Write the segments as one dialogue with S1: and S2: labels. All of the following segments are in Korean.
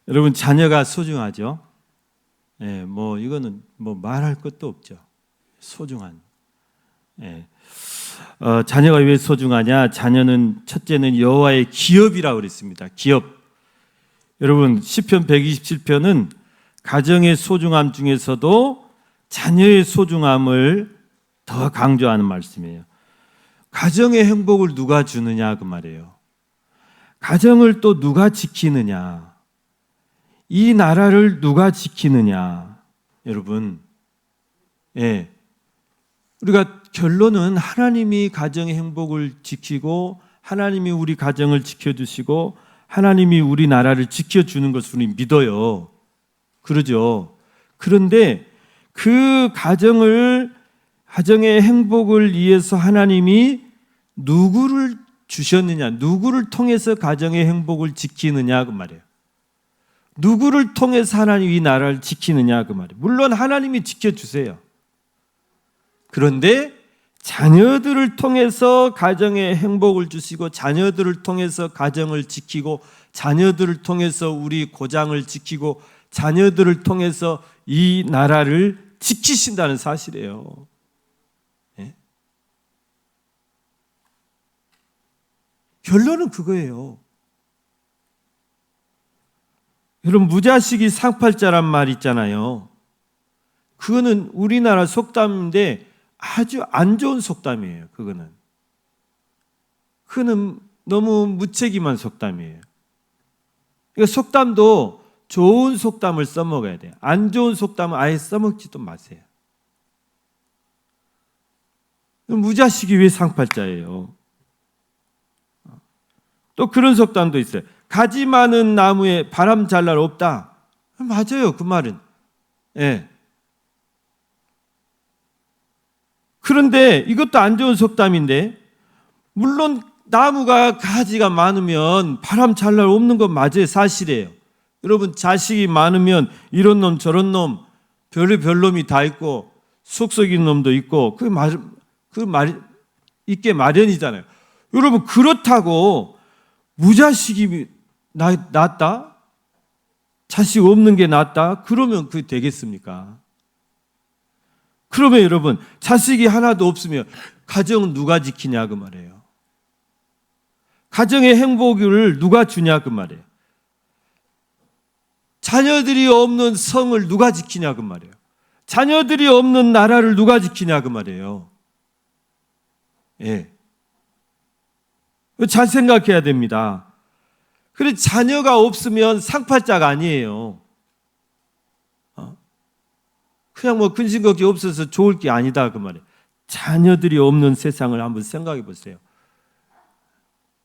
S1: 여러분, 자녀가 소중하죠? 이거는 말할 것도 없죠. 소중한. 자녀가 왜 소중하냐? 자녀는 첫째는 여호와의 기업이라고 그랬습니다. 기업. 여러분, 시편 127편은 가정의 소중함 중에서도 자녀의 소중함을 더 강조하는 말씀이에요. 가정의 행복을 누가 주느냐 그 말이에요. 가정을 또 누가 지키느냐? 이 나라를 누가 지키느냐? 여러분, 우리가 결론은 하나님이 가정의 행복을 지키고 하나님이 우리 가정을 지켜주시고 하나님이 우리 나라를 지켜주는 것을 우리 믿어요. 그러죠. 그런데 그 가정의 행복을 위해서 하나님이 누구를 주셨느냐, 누구를 통해서 가정의 행복을 지키느냐 그 말이에요. 누구를 통해서 하나님이 이 나라를 지키느냐 그 말이에요. 물론 하나님이 지켜주세요. 그런데 자녀들을 통해서 가정의 행복을 주시고 자녀들을 통해서 가정을 지키고 자녀들을 통해서 우리 고장을 지키고 자녀들을 통해서 이 나라를 지키신다는 사실이에요. 결론은 그거예요. 여러분, 무자식이 상팔자란 말 있잖아요. 그거는 우리나라 속담인데 아주 안 좋은 속담이에요. 그거는 너무 무책임한 속담이에요. 그러니까 속담도 좋은 속담을 써먹어야 돼요. 안 좋은 속담은 아예 써먹지도 마세요. 무자식이 왜 상팔자예요? 또 그런 속담도 있어요. 가지 많은 나무에 바람 잘 날 없다. 맞아요, 그 말은. 그런데 이것도 안 좋은 속담인데, 물론 나무가 가지가 많으면 바람 잘 날 없는 건 맞아요, 사실이에요. 여러분, 자식이 많으면 이런 놈 저런 놈 별의별 놈이 다 있고 속썩이는 놈도 있고 그 말 있게 마련이잖아요. 여러분, 그렇다고 무자식이 낫다? 자식 없는 게 낫다? 그러면 그게 되겠습니까? 그러면 여러분, 자식이 하나도 없으면 가정은 누가 지키냐 그 말이에요. 가정의 행복을 누가 주냐 그 말이에요. 자녀들이 없는 성을 누가 지키냐 그 말이에요. 자녀들이 없는 나라를 누가 지키냐 그 말이에요. 잘 생각해야 됩니다. 그래, 자녀가 없으면 상팔자가 아니에요. 그냥 근심걱기 없어서 좋을 게 아니다 그 말이에요. 자녀들이 없는 세상을 한번 생각해 보세요.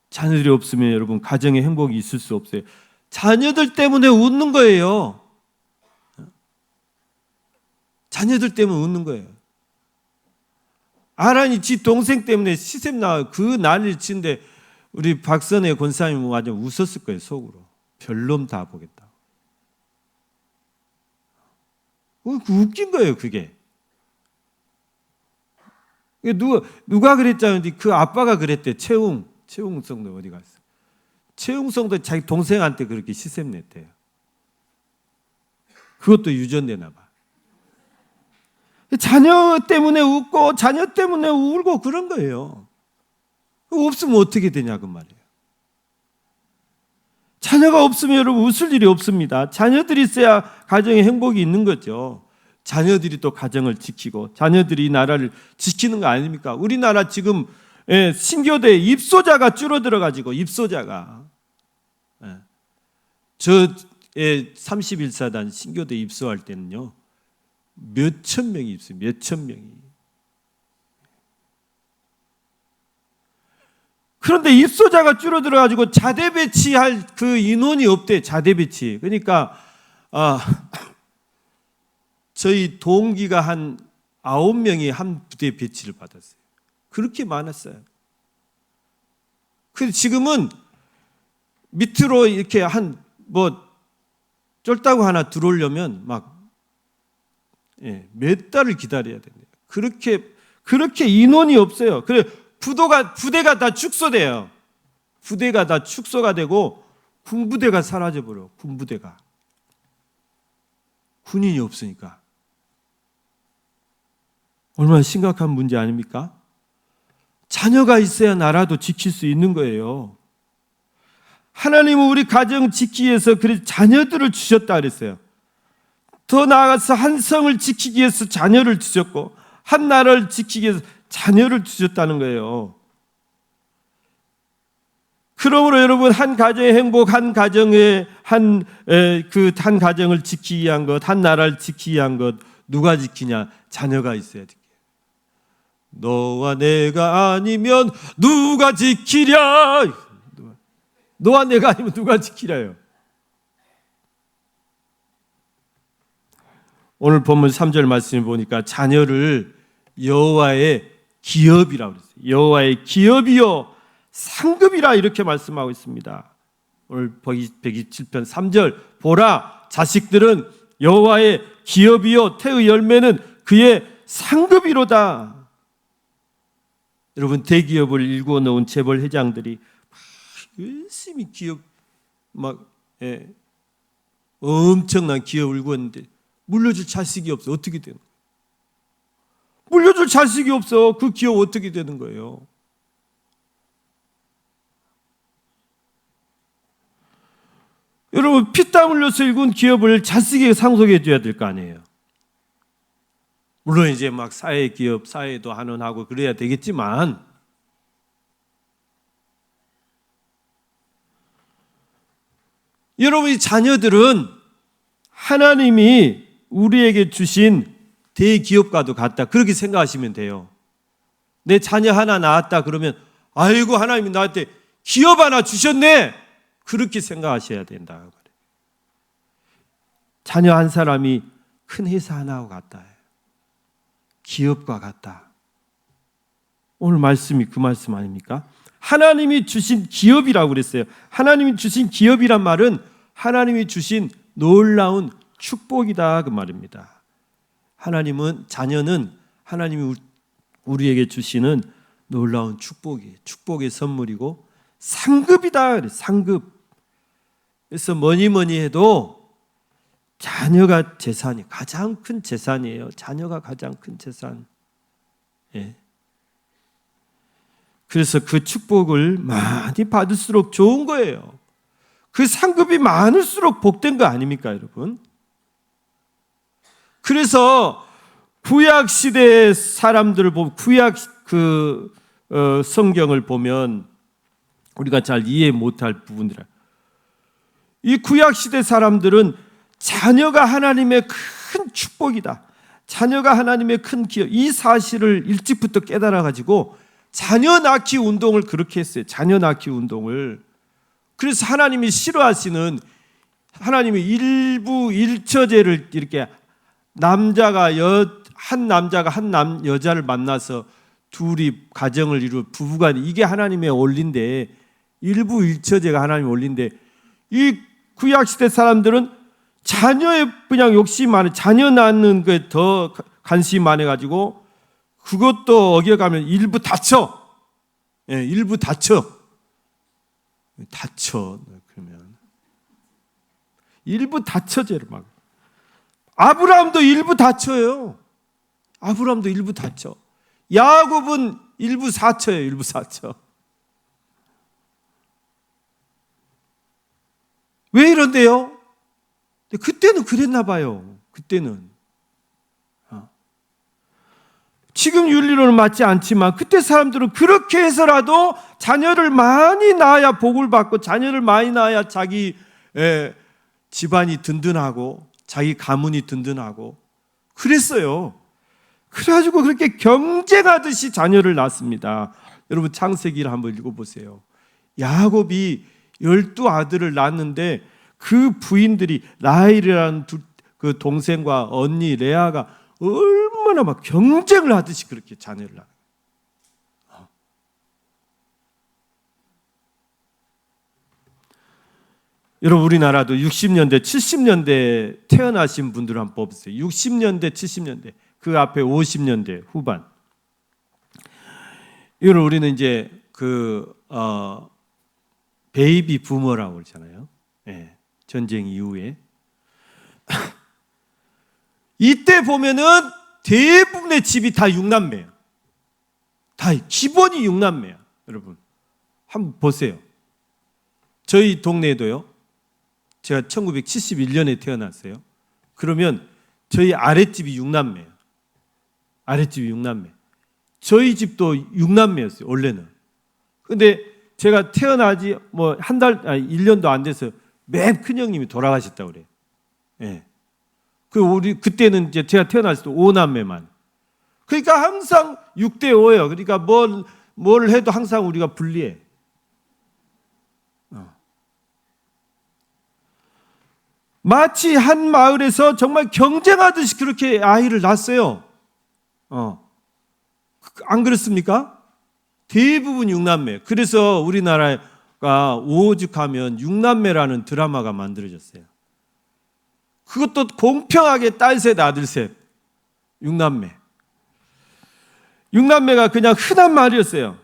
S1: 자녀들이 없으면 여러분, 가정의 행복이 있을 수 없어요. 자녀들 때문에 웃는 거예요. 자녀들 때문에 웃는 거예요. 아란이 지 동생 때문에 시샘 나와 그 난리를 치는데 우리 박선혜 권사님은 완전 웃었을 거예요, 속으로. 별놈 다 보겠다. 웃긴 거예요, 그게. 누가 그랬잖아요. 그 아빠가 그랬대. 최웅성도 어디 갔어? 최웅성도 자기 동생한테 그렇게 시샘 냈대요. 그것도 유전되나 봐. 자녀 때문에 웃고 자녀 때문에 울고 그런 거예요. 없으면 어떻게 되냐 그 말이에요. 자녀가 없으면 여러분 웃을 일이 없습니다. 자녀들이 있어야 가정에 행복이 있는 거죠. 자녀들이 또 가정을 지키고 자녀들이 이 나라를 지키는 거 아닙니까? 우리나라 지금 신교대 입소자가 줄어들어가지고 입소자가 저 31사단 신교대 입소할 때는요 몇천 명이 입소해요. 몇천 명이. 그런데 입소자가 줄어들어가지고 자대 배치할 그 인원이 없대. 자대 배치. 그러니까 저희 동기가 한 9명이 한 부대 배치를 받았어요. 그렇게 많았어요. 근데 지금은 밑으로 이렇게 쫄따구 하나 들어오려면 몇 달을 기다려야 된대요. 그렇게 인원이 없어요. 그래 부대가 다 축소돼요. 부대가 다 축소가 되고 군부대가 사라져버려. 군부대가. 군인이 없으니까. 얼마나 심각한 문제 아닙니까? 자녀가 있어야 나라도 지킬 수 있는 거예요. 하나님은 우리 가정 지키기 위해서 그래서 자녀들을 주셨다 그랬어요. 더 나아가서 한 성을 지키기 위해서 자녀를 주셨고 한 나라를 지키기 위해서 자녀를 주셨다는 거예요. 그러므로 여러분 한 가정의 행복, 한 가정의 한 가정을 지키기 위한 것, 한 나라를 지키기 위한 것 누가 지키냐? 자녀가 있어야 돼. 너와 내가 아니면 누가 지키랴? 너와 내가 아니면 누가 지키랴요? 오늘 본문 3절 말씀을 보니까 자녀를 여호와의 기업이라고 그랬어요. 여호와의 기업이요 상급이라 이렇게 말씀하고 있습니다. 오늘 127편 3절 보라 자식들은 여호와의 기업이요 태의 열매는 그의 상급이로다. 여러분 대기업을 일구어 놓은 재벌 회장들이 열심히 기업 엄청난 기업을 일구었는데 물려줄 자식이 없어. 어떻게 되는 거예요? 물려줄 자식이 없어. 그 기업 어떻게 되는 거예요? 여러분 피땀 흘려서 일군 기업을 자식에게 상속해 줘야 될 거 아니에요. 물론 이제 막 사회 기업, 사회도 환원하고 그래야 되겠지만 여러분의 자녀들은 하나님이 우리에게 주신 대기업과도 같다. 그렇게 생각하시면 돼요. 내 자녀 하나 낳았다 그러면 아이고 하나님이 나한테 기업 하나 주셨네. 그렇게 생각하셔야 된다. 자녀 한 사람이 큰 회사 하나하고 같다. 기업과 같다. 오늘 말씀이 그 말씀 아닙니까? 하나님이 주신 기업이라고 그랬어요. 하나님이 주신 기업이란 말은 하나님이 주신 놀라운 축복이다 그 말입니다. 하나님은 자녀는 하나님이 우리에게 주시는 놀라운 축복이에요. 축복의 선물이고 상급이다. 그래, 상급. 그래서 뭐니 해도 자녀가 재산이 가장 큰 재산이에요. 자녀가 가장 큰 재산. 예. 그래서 그 축복을 많이 받을수록 좋은 거예요. 그 상급이 많을수록 복된 거 아닙니까, 여러분? 그래서 구약 시대 사람들을 보면 구약 성경을 보면 우리가 잘 이해 못할 부분들이라. 이 구약 시대 사람들은 자녀가 하나님의 큰 축복이다. 자녀가 하나님의 큰 기업. 이 사실을 일찍부터 깨달아 가지고 자녀 낳기 운동을 그렇게 했어요. 자녀 낳기 운동을. 그래서 하나님이 싫어하시는 하나님의 일부 일처제를 이렇게 한 남자가 한 여자를 만나서 둘이 가정을 이루어 부부간이 이게 하나님의 원리인데 일부 일처제가 하나님의 원리인데 이 구약시대 사람들은 자녀에 그냥 욕심이 많아 자녀 낳는 거에 더 관심이 많아가지고 그것도 어겨가면 일부 다쳐. 예, 일부 다쳐. 그러면 일부 다쳐제를 막 아브라함도 일부 다쳐요. 아브라함도 일부 다쳐. 야곱은 일부 사쳐예요. 일부 사쳐. 왜 이런데요? 그때는 그랬나 봐요. 그때는 지금 윤리로는 맞지 않지만 그때 사람들은 그렇게 해서라도 자녀를 많이 낳아야 복을 받고 자녀를 많이 낳아야 자기 집안이 든든하고 자기 가문이 든든하고 그랬어요. 그래가지고 그렇게 경쟁하듯이 자녀를 낳습니다. 여러분 창세기를 한번 읽어보세요. 야곱이 12아들을 낳았는데 그 부인들이 라헬이라는 그 동생과 언니 레아가 얼마나 막 경쟁을 하듯이 그렇게 자녀를 낳아요. 여러분 우리나라도 60년대, 70년대 태어나신 분들 한번 뽑으세요. 60년대, 70년대 그 앞에 50년대 후반. 이걸 우리는 이제 베이비 부머라고 그러잖아요. 예, 전쟁 이후에 이때 보면은 대부분의 집이 다 6남매예요. 다 기본이 6남매야. 여러분 한번 보세요. 저희 동네에도요. 제가 1971년에 태어났어요. 그러면 저희 아랫집이 6남매예요. 아랫집이 6남매. 저희 집도 6남매였어요. 원래는. 근데 제가 태어나지 뭐 한 달, 1년도 안 돼서 맨 큰형님이 돌아가셨다고 그래요. 예. 우리 그때는 이제 제가 태어났을 때 5남매만. 그러니까 항상 6대 5예요. 그러니까 뭘 해도 항상 우리가 불리해. 마치 한 마을에서 정말 경쟁하듯이 그렇게 아이를 낳았어요. 안 그렇습니까? 대부분 6남매. 그래서 우리나라가 오죽하면 6남매라는 드라마가 만들어졌어요. 그것도 공평하게 딸셋 아들셋 6남매. 6남매가 그냥 흔한 말이었어요.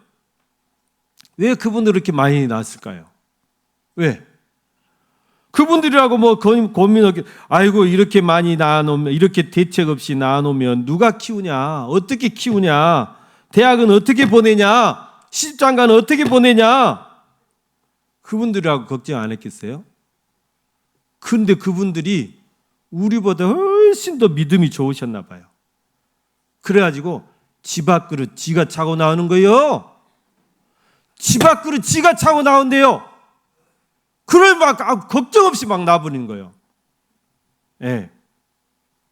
S1: 왜 그분들 이렇게 많이 낳았을까요? 왜? 그분들이라고 뭐 고민하게, 아이고 이렇게 많이 낳아놓으면, 이렇게 대책 없이 낳아놓으면 누가 키우냐, 어떻게 키우냐, 대학은 어떻게 보내냐, 시집장가는 어떻게 보내냐, 그분들이라고 걱정 안 했겠어요? 근데 그분들이 우리보다 훨씬 더 믿음이 좋으셨나 봐요. 그래가지고 집 앞그릇 지가 차고 나오는 거예요. 집 앞그릇 지가 차고 나온대요. 그걸 막 걱정 없이 막 놔버리는 거예요. 예.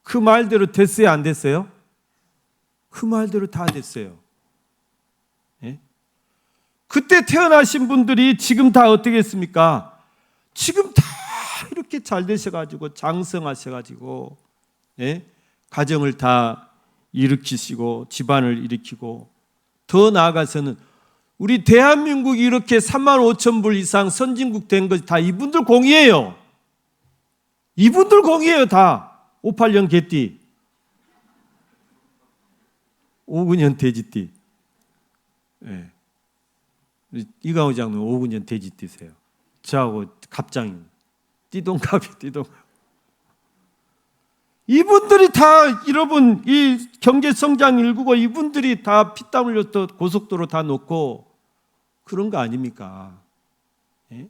S1: 그 말대로 됐어요, 안 됐어요? 그 말대로 다 됐어요. 예? 그때 태어나신 분들이 지금 다 어떻게 했습니까? 지금 다 이렇게 잘 되셔가지고 장성하셔가지고, 예? 가정을 다 일으키시고 집안을 일으키고, 더 나아가서는 우리 대한민국이 이렇게 3만 5천 불 이상 선진국 된 것 다 이분들 공이에요. 이분들 공이에요, 다. 58년 개띠, 59년 돼지띠. 예. 이강호 장로는 59년 돼지띠세요. 저하고 갑장인 띠동갑이 띠동갑. 이분들이 다 여러분 이 경제 성장 일구고 이분들이 다 피땀 흘려서 고속도로 다 놓고 그런 거 아닙니까? 예?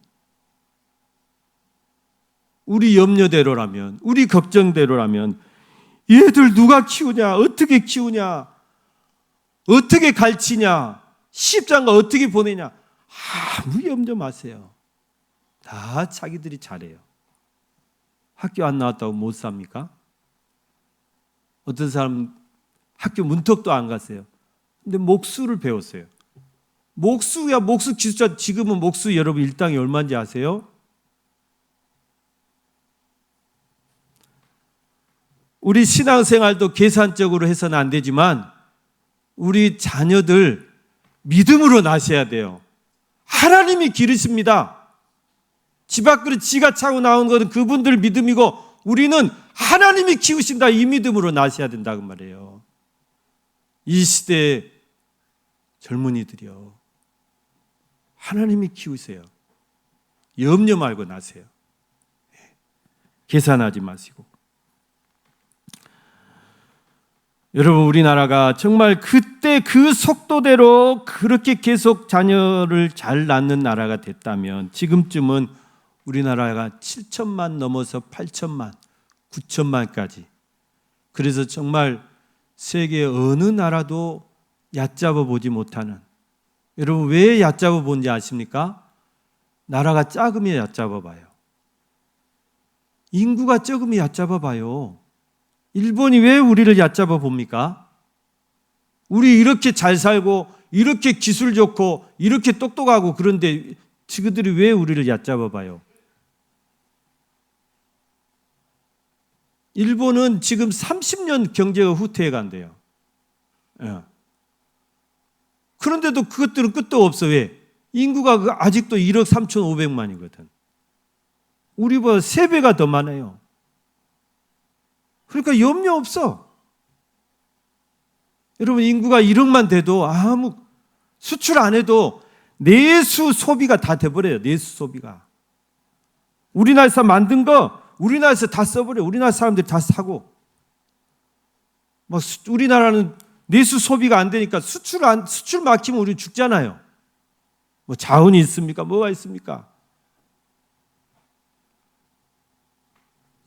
S1: 우리 염려대로라면, 우리 걱정대로라면 얘들 누가 키우냐, 어떻게 키우냐, 어떻게 가르치냐, 시집장가 어떻게 보내냐, 아무 염려 마세요. 다 자기들이 잘해요. 학교 안 나왔다고 못 삽니까? 어떤 사람은 학교 문턱도 안 갔어요. 근데 목수를 배웠어요. 목수야, 목수 기술자. 지금은 목수 여러분 일당이 얼마인지 아세요? 우리 신앙생활도 계산적으로 해서는 안 되지만 우리 자녀들 믿음으로 낳으셔야 돼요. 하나님이 기르십니다. 집 앞그릇 지가 차고 나온 것은 그분들 믿음이고 우리는 하나님이 키우신다, 이 믿음으로 낳으셔야 된다고 말이에요. 이 시대의 젊은이들이요, 하나님이 키우세요. 염려 말고 나세요. 계산하지 마시고. 여러분, 우리나라가 정말 그때 그 속도대로 그렇게 계속 자녀를 잘 낳는 나라가 됐다면 지금쯤은 우리나라가 7천만 넘어서 8천만, 9천만까지. 그래서 정말 세계 어느 나라도 얕잡아 보지 못하는, 여러분 왜 얕잡아 본지 아십니까? 나라가 작으면 얕잡아 봐요. 인구가 적으면 얕잡아 봐요. 일본이 왜 우리를 얕잡아 봅니까? 우리 이렇게 잘 살고 이렇게 기술 좋고 이렇게 똑똑하고 그런데 지그들이 왜 우리를 얕잡아 봐요? 일본은 지금 30년 경제가 후퇴해 간대요. 예. 그런데도 그것들은 끝도 없어. 왜? 인구가 아직도 1억 3,500만이거든. 우리보다 3배가 더 많아요. 그러니까 염려 없어. 여러분, 인구가 1억만 돼도 아무 수출 안 해도 내수 소비가 다 돼버려요. 내수 소비가. 우리나라에서 만든 거 우리나라에서 다 써버려. 우리나라 사람들이 다 사고. 우리나라는 내수 소비가 안 되니까 수출 막히면 우리 죽잖아요. 뭐 자원이 있습니까? 뭐가 있습니까?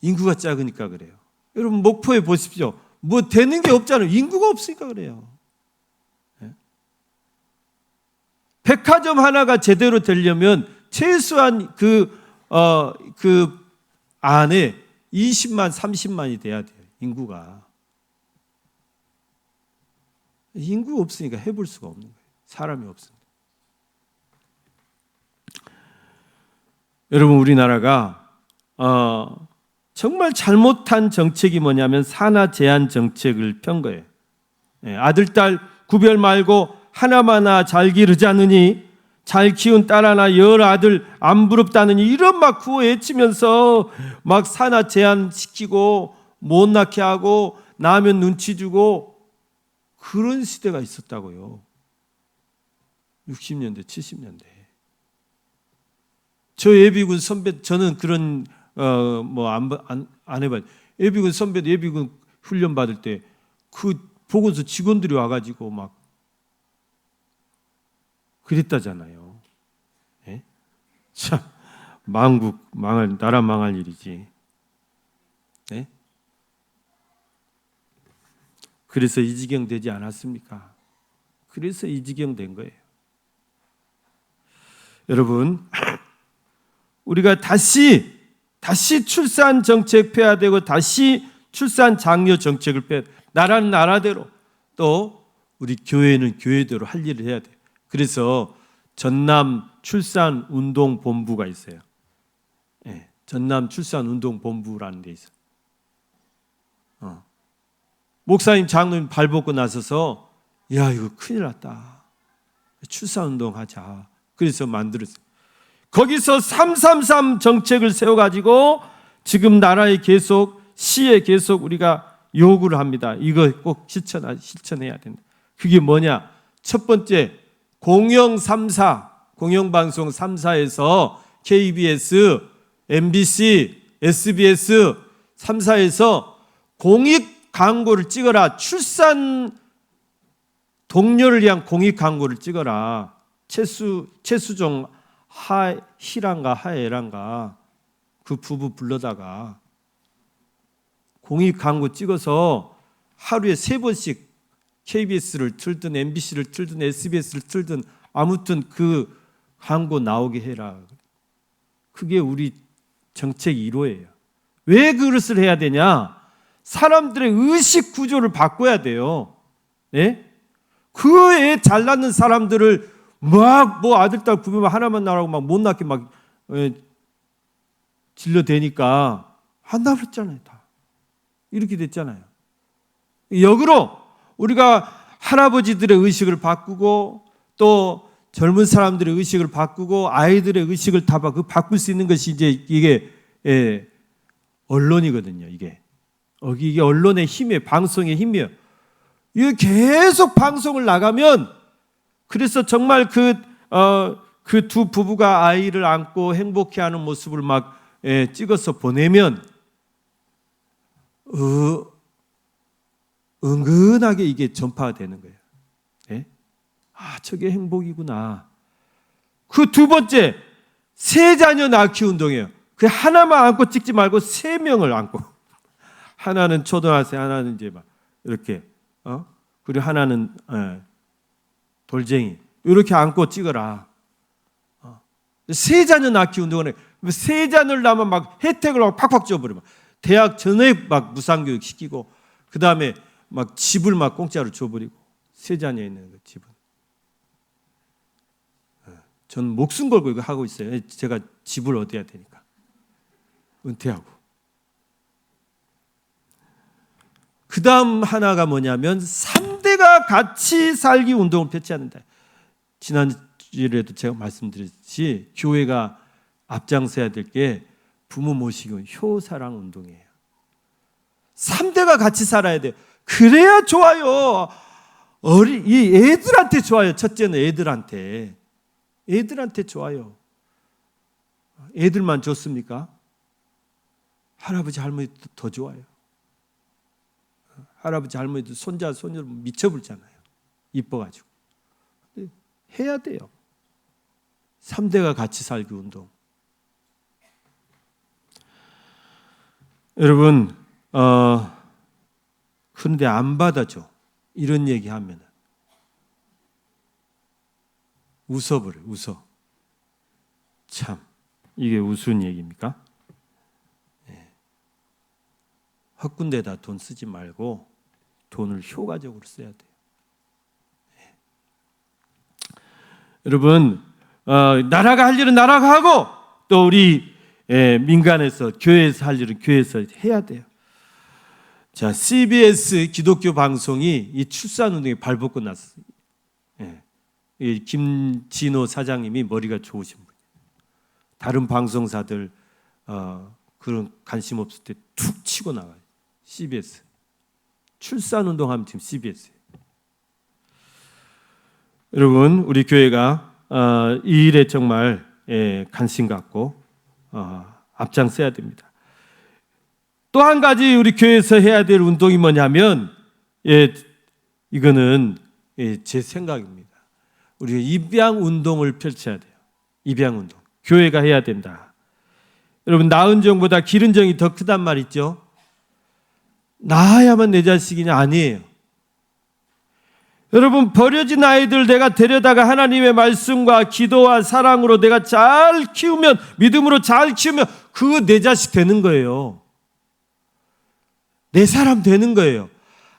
S1: 인구가 작으니까 그래요. 여러분 목포에 보십시오. 뭐 되는 게 없잖아요. 인구가 없으니까 그래요. 백화점 하나가 제대로 되려면 최소한 그 안에 20만, 30만이 돼야 돼요. 인구가. 인구가 없으니까 해볼 수가 없는 거예요. 사람이 없으니까. 여러분 우리나라가 정말 잘못한 정책이 뭐냐면 산하 제한 정책을 편 거예요. 아들, 딸 구별 말고 하나마나 잘 기르자느니 잘 키운 딸 하나 열 아들 안 부럽다느니 이런 막 구호 외치면서 막 산하 제한시키고 못 낳게 하고 낳으면 눈치 주고 그런 시대가 있었다고요. 60년대, 70년대. 저 예비군 선배, 저는 그런 안 해봐요. 예비군 선배도 예비군 훈련 받을 때 그 보건소 직원들이 와가지고 막 그랬다잖아요. 예? 참 나라 망할 일이지. 예? 그래서 이 지경 되지 않았습니까? 그래서 이 지경 된 거예요. 여러분, 우리가 다시 출산 정책 폐하되고 다시 출산 장려 정책을 나라는 나라대로 또 우리 교회는 교회대로 할 일을 해야 돼요. 그래서 전남 출산 운동 본부가 있어요. 예, 전남 출산 운동 본부라는 데 있어요. 목사님 장로님 발벗고 나서서 야 이거 큰일 났다. 출산 운동 하자. 그래서 만들었어요. 거기서 333 정책을 세워가지고 지금 나라에 계속 시에 계속 우리가 요구를 합니다. 이거 꼭 실천해야 된다. 그게 뭐냐? 첫 번째 공영 3사, 공영방송 3사에서 KBS, MBC, SBS 3사에서 공익 광고를 찍어라. 출산 동료를 위한 공익 광고를 찍어라. 최수종 희란가 하애란가 그 부부 불러다가 공익 광고 찍어서 하루에 3번씩 KBS를 틀든 MBC를 틀든 SBS를 틀든 아무튼 그 광고 나오게 해라. 그게 우리 정책 1호예요. 왜 그것을 해야 되냐? 사람들의 의식 구조를 바꿔야 돼요. 네? 그 애 잘 낳는 사람들을 막 아들 딸 구별 하나만 나라고 막 못 낳게 막 질러대니까 안 낳았잖아요. 다 이렇게 됐잖아요. 역으로 우리가 할아버지들의 의식을 바꾸고 또 젊은 사람들의 의식을 바꾸고 아이들의 의식을 다 바꿀 수 있는 것이 이제 이게 언론이거든요. 이게 언론의 힘이에요. 방송의 힘이에요. 이게 계속 방송을 나가면 그래서 정말 그 두 부부가 아이를 안고 행복해하는 모습을 막 찍어서 보내면 은근하게 이게 전파가 되는 거예요. 예? 아, 저게 행복이구나. 그 두 번째, 세 자녀 낳기 운동이에요. 그 하나만 안고 찍지 말고 3명을 안고. 하나는 초등학생, 하나는 이제 막 이렇게, 그리고 하나는 돌쟁이. 이렇게 안고 찍어라. 세 자녀 낳기 운동을 해. 세 자녀를 낳으면 막 혜택을 막 팍팍 줘버려. 대학 전에 막 무상교육 시키고, 그 다음에 막 집을 막 공짜로 줘버리고, 세 자녀 있는 그 집은. 전 목숨 걸고 이거 하고 있어요. 제가 집을 얻어야 되니까. 은퇴하고. 그 다음 하나가 뭐냐면 3대가 같이 살기 운동을 펼쳐야 된다. 지난주에도 제가 말씀드렸듯이 교회가 앞장서야 될 게 부모 모시고 효사랑 운동이에요. 3대가 같이 살아야 돼요. 그래야 좋아요. 이 애들한테 좋아요. 첫째는 애들한테 좋아요. 애들만 좋습니까? 할아버지 할머니도 더 좋아요. 할아버지 할머니들 손자 손녀를 미쳐불잖아요. 이뻐가지고. 해야 돼요. 3대가 같이 살기 운동. 여러분, 그런데 안 받아줘. 이런 얘기하면 웃어버려. 웃어. 참, 이게 우스운 얘기입니까? 헛군데다 돈 쓰지 말고 돈을 효과적으로 써야 돼요. 여러분, 나라가 할 일은 나라가 하고 또 우리 민간에서 교회에서 할 일은 교회에서 해야 돼요. 자, CBS 기독교 방송이 이 출산운동에 발벗고 났어요. 이 김진호 사장님이 머리가 좋으신 분이에요. 다른 방송사들 그런 관심 없을 때 툭 치고 나가요. CBS 출산운동하면 지금 CBS예요. 여러분, 우리 교회가 이 일에 정말 관심 갖고 앞장서야 됩니다. 또 한 가지 우리 교회에서 해야 될 운동이 뭐냐면 이거는 제 생각입니다. 우리가 입양 운동을 펼쳐야 돼요. 입양 운동. 교회가 해야 된다. 여러분, 낳은 정보다 기른 정이 더 크단 말 있죠. 낳아야만 내 자식이냐? 아니에요. 여러분, 버려진 아이들 내가 데려다가 하나님의 말씀과 기도와 사랑으로 내가 잘 키우면, 믿음으로 잘 키우면 그거 내 자식 되는 거예요. 내 사람 되는 거예요.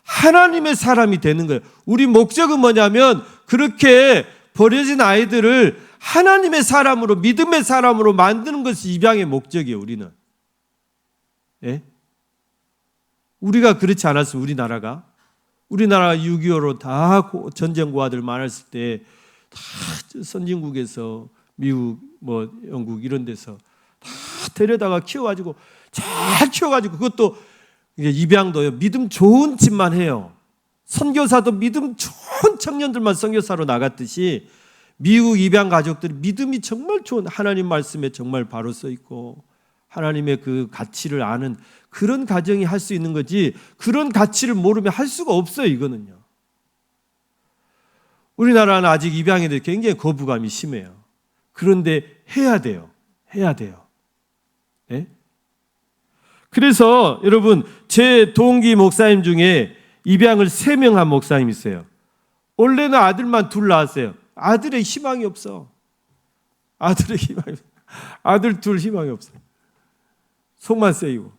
S1: 하나님의 사람이 되는 거예요. 우리 목적은 뭐냐면 그렇게 버려진 아이들을 하나님의 사람으로, 믿음의 사람으로 만드는 것이 입양의 목적이에요. 우리는. 예? 우리가 그렇지 않았으면 우리나라가 6.25로 다 전쟁 고아들 많았을 때 다 선진국에서 미국, 영국 이런 데서 다 데려다가 키워가지고 잘 키워가지고 그것도 입양도요. 믿음 좋은 집만 해요. 선교사도 믿음 좋은 청년들만 선교사로 나갔듯이 미국 입양 가족들이 믿음이 정말 좋은 하나님 말씀에 정말 바로 써 있고 하나님의 그 가치를 아는 그런 가정이 할 수 있는 거지 그런 가치를 모르면 할 수가 없어요. 이거는요. 우리나라는 아직 입양에 대해 굉장히 거부감이 심해요. 그런데 해야 돼요. 해야 돼요. 네? 그래서 여러분 제 동기 목사님 중에 입양을 3명 한 목사님 있어요. 원래는 아들만 둘 낳았어요. 아들의 희망이 없어. 아들의 희망이 없어. 아들 둘 희망이 없어. 속만 쓰이고.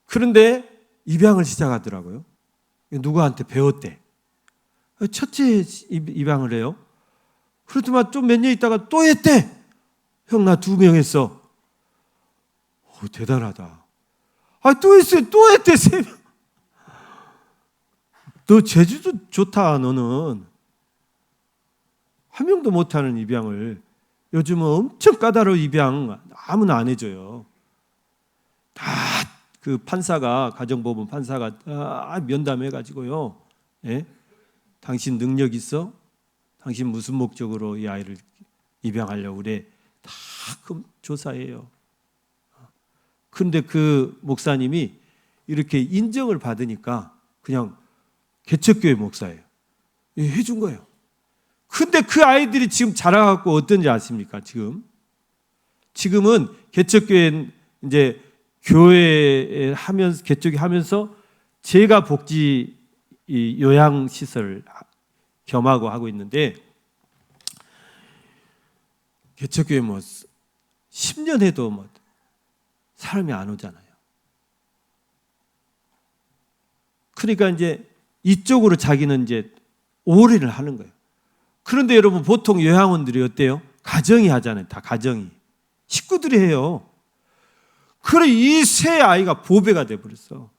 S1: 그런데 입양을 시작하더라고요. 누구한테 배웠대. 첫째 입양을 해요. 그렇지만 좀 몇 년 있다가 또 했대. 형 나 2명 했어. 대단하다. 또 했어요. 또 했대. 3명. 너 제주도 좋다. 너는. 한 명도 못하는 입양을. 요즘은 엄청 까다로운 입양 아무나 안 해줘요. 다 그 판사가 가정법원 판사가 다 면담해가지고요. 예? 당신 능력 있어? 당신 무슨 목적으로 이 아이를 입양하려고 그래? 다 그 조사해요. 그런데 그 목사님이 이렇게 인정을 받으니까 그냥 개척교회 목사예요. 해준 거예요. 근데 그 아이들이 지금 자라갖고 어떤지 아십니까? 지금은 개척교회 이제 교회 하면서 개척이 하면서 제가 복지 요양 시설 겸하고 하고 있는데 개척교회 10년 해도 사람이 안 오잖아요. 그러니까 이제 이쪽으로 자기는 이제 올인을 하는 거예요. 그런데 여러분 보통 요양원들이 어때요? 가정이 하잖아요. 다 가정이. 식구들이 해요. 그래 이 세 아이가 보배가 돼버렸어.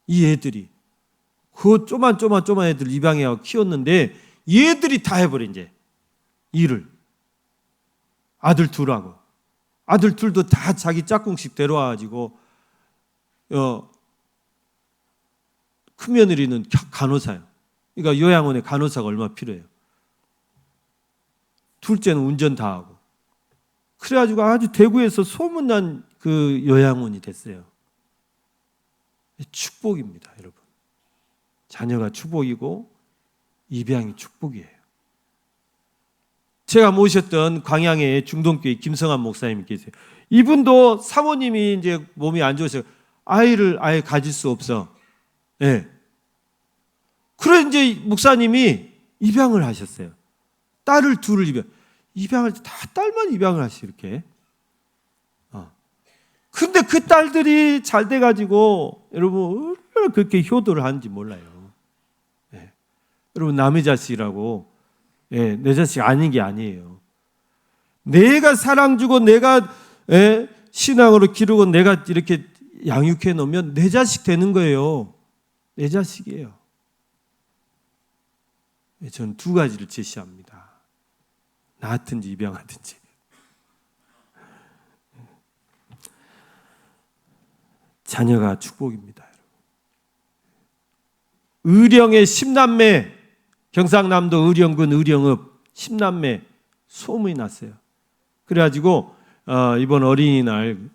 S1: 이 애들이. 그 쪼만 애들 입양해서 키웠는데 얘들이 다 해버려 이제. 일을. 아들 둘하고. 아들 둘도 다 자기 짝꿍씩 데려와가지고 큰 며느리는 간호사예요. 그러니까 요양원에 간호사가 얼마 필요해요. 둘째는 운전 다 하고. 그래가지고 아주 대구에서 소문난 그 요양원이 됐어요. 축복입니다, 여러분. 자녀가 축복이고 입양이 축복이에요. 제가 모셨던 광양의 중동교회 김성환 목사님이 계세요. 이분도 사모님이 이제 몸이 안 좋으셔서 아이를 아예 가질 수 없어. 예. 그래 이제 목사님이 입양을 하셨어요. 딸을 둘을 입양할 때 다 딸만 입양을 하시 이렇게. 근데 그 딸들이 잘 돼가지고 여러분 얼마나 그렇게 효도를 하는지 몰라요. 예. 여러분 남의 자식이라고 내 자식 아닌 게 아니에요. 내가 사랑 주고 내가 신앙으로 기르고 내가 이렇게 양육해 놓으면 내 자식 되는 거예요. 내 자식이에요. 저는 두 가지를 제시합니다. 낳았든지 입양하든지. 자녀가 축복입니다. 의령의 10남매, 경상남도 의령군 의령읍 10남매 소문이 났어요. 그래가지고 이번 어린이날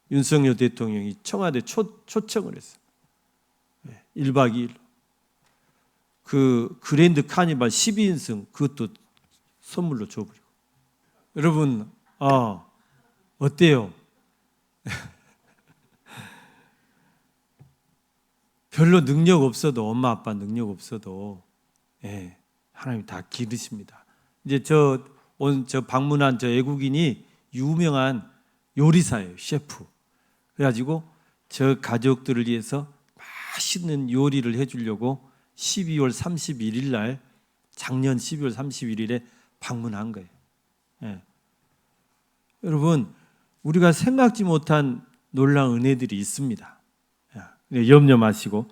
S1: 윤석열 대통령이 청와대 초청을 했어요. 1박 2일. 그 그랜드 카니발 12인승 그것도 선물로 줘버리고. 여러분 어때요? 별로 능력 없어도 엄마 아빠 능력 없어도 하나님 다 기르십니다. 이제 저 방문한 저 외국인이 유명한 요리사예요, 셰프. 그래가지고 저 가족들을 위해서 맛있는 요리를 해주려고 12월 31일 날 작년 12월 31일에 방문한 거예요. 여러분 우리가 생각지 못한 놀라운 은혜들이 있습니다. 염려 마시고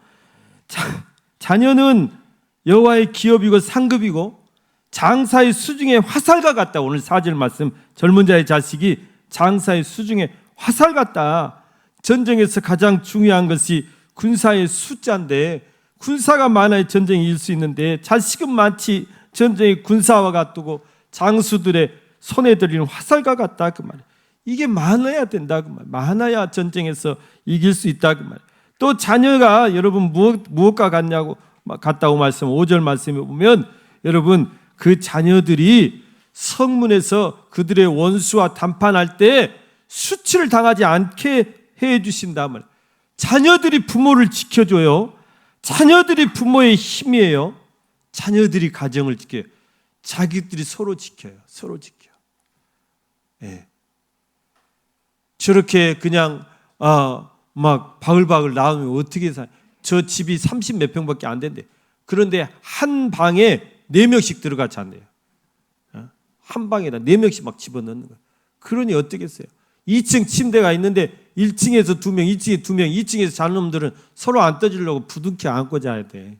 S1: 자녀는 여호와의 기업이고 상급이고 장사의 수중의 화살과 같다. 오늘 4절 말씀 젊은 자의 자식이 장사의 수중의 화살 같다. 전쟁에서 가장 중요한 것이 군사의 숫자인데 군사가 많아야 전쟁이 이길 수 있는데 자식은 많지 전쟁이 군사와 같고 장수들의 손에 들리는 화살과 같다 그 말이에요. 이게 많아야 된다 그 말이에요. 많아야 전쟁에서 이길 수 있다 그 말이에요. 또 자녀가 여러분 무엇과 같다고 말씀 5절 말씀에 보면 여러분 그 자녀들이 성문에서 그들의 원수와 담판할 때 수치를 당하지 않게 해 주신다 말이에요. 자녀들이 부모를 지켜줘요. 자녀들이 부모의 힘이에요. 자녀들이 가정을 지켜요. 자기들이 서로 지켜요. 서로 지켜요. 저렇게 그냥 막 바글바글 나오면 어떻게 살? 저 집이 30 몇 평밖에 안 된대. 그런데 한 방에 4명씩 들어가 잔대요. 한 방에다 4명씩 막 집어넣는 거예요. 그러니 어떻겠어요? 2층 침대가 있는데 1층에서 2명, 2층에 2명, 2층에서 자는 놈들은 서로 안 떠지려고 부둥켜 안고 자야 돼.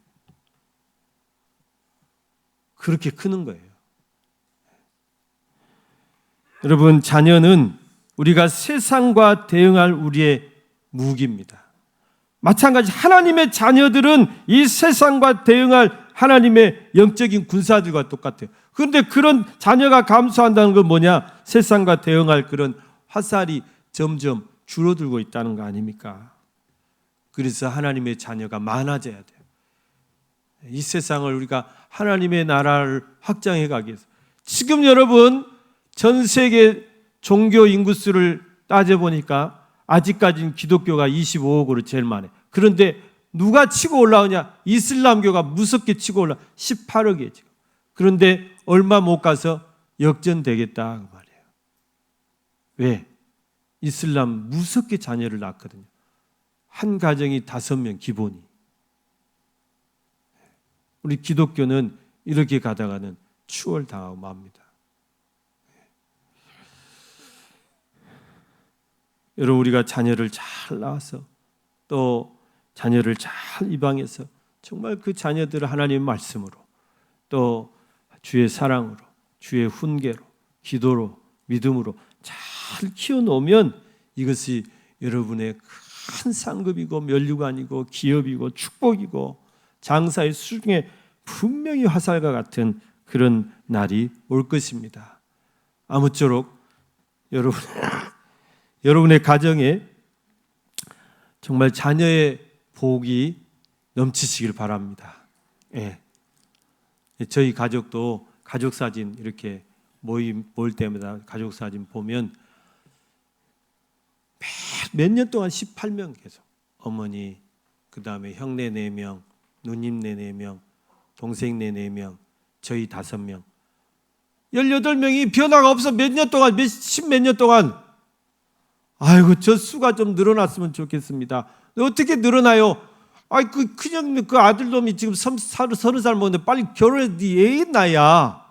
S1: 그렇게 크는 거예요. 여러분, 자녀는 우리가 세상과 대응할 우리의 무기입니다. 마찬가지 하나님의 자녀들은 이 세상과 대응할 하나님의 영적인 군사들과 똑같아요. 그런데 그런 자녀가 감소한다는 건 뭐냐? 세상과 대응할 그런 화살이 점점 줄어들고 있다는 거 아닙니까? 그래서 하나님의 자녀가 많아져야 돼요. 이 세상을 우리가 하나님의 나라를 확장해 가기 위해서. 지금 여러분 전 세계 종교 인구수를 따져보니까 아직까지는 기독교가 25억으로 제일 많아요. 그런데 누가 치고 올라오냐? 이슬람교가 무섭게 치고 올라 18억이에요 지금. 그런데 얼마 못 가서 역전되겠다 그 말이에요. 왜? 이슬람 무섭게 자녀를 낳거든요. 한 가정이 5명 기본이. 우리 기독교는 이렇게 가다가는 추월당하고 맙니다. 여러분 우리가 자녀를 잘 낳아서 또 자녀를 잘 입양해서 정말 그 자녀들을 하나님의 말씀으로 또 주의 사랑으로 주의 훈계로 기도로 믿음으로 잘 키워놓으면 이것이 여러분의 큰 상급이고 면류관이고 기업이고 축복이고 장사의 수중에 분명히 화살과 같은 그런 날이 올 것입니다. 아무쪼록 여러분의 가정에 정말 자녀의 복이 넘치시길 바랍니다. 예. 저희 가족도 가족 사진 이렇게 모일 때마다 가족 사진 보면 몇 년 동안 18명 계속 어머니, 그 다음에 형네 4명, 누님네 4명, 동생네 4명, 저희 5명, 18명이 변화가 없어. 몇 년 동안, 십몇 년 동안. 아이고, 저 수가 좀 늘어났으면 좋겠습니다. 어떻게 늘어나요? 그냥 그 아들놈이 지금 30살 먹는데 빨리 결혼해. 네 애 나야.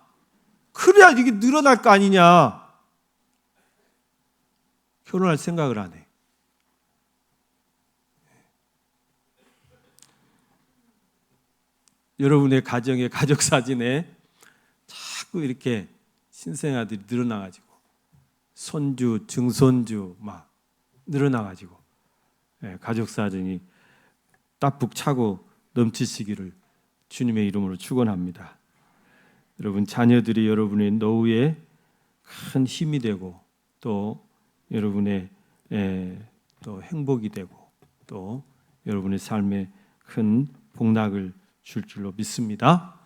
S1: 그래야 이게 늘어날 거 아니냐. 결혼할 생각을 안 해. 여러분의 가정의 가족 사진에 자꾸 이렇게 신생아들이 늘어나가지고 손주, 증손주 막 늘어나가지고 가족 사진이 따북 차고 넘치시기를 주님의 이름으로 축원합니다. 여러분, 자녀들이 여러분의 노후에 큰 힘이 되고 또 여러분의 또 행복이 되고 또 여러분의 삶에 큰 복락을 줄 줄로 믿습니다.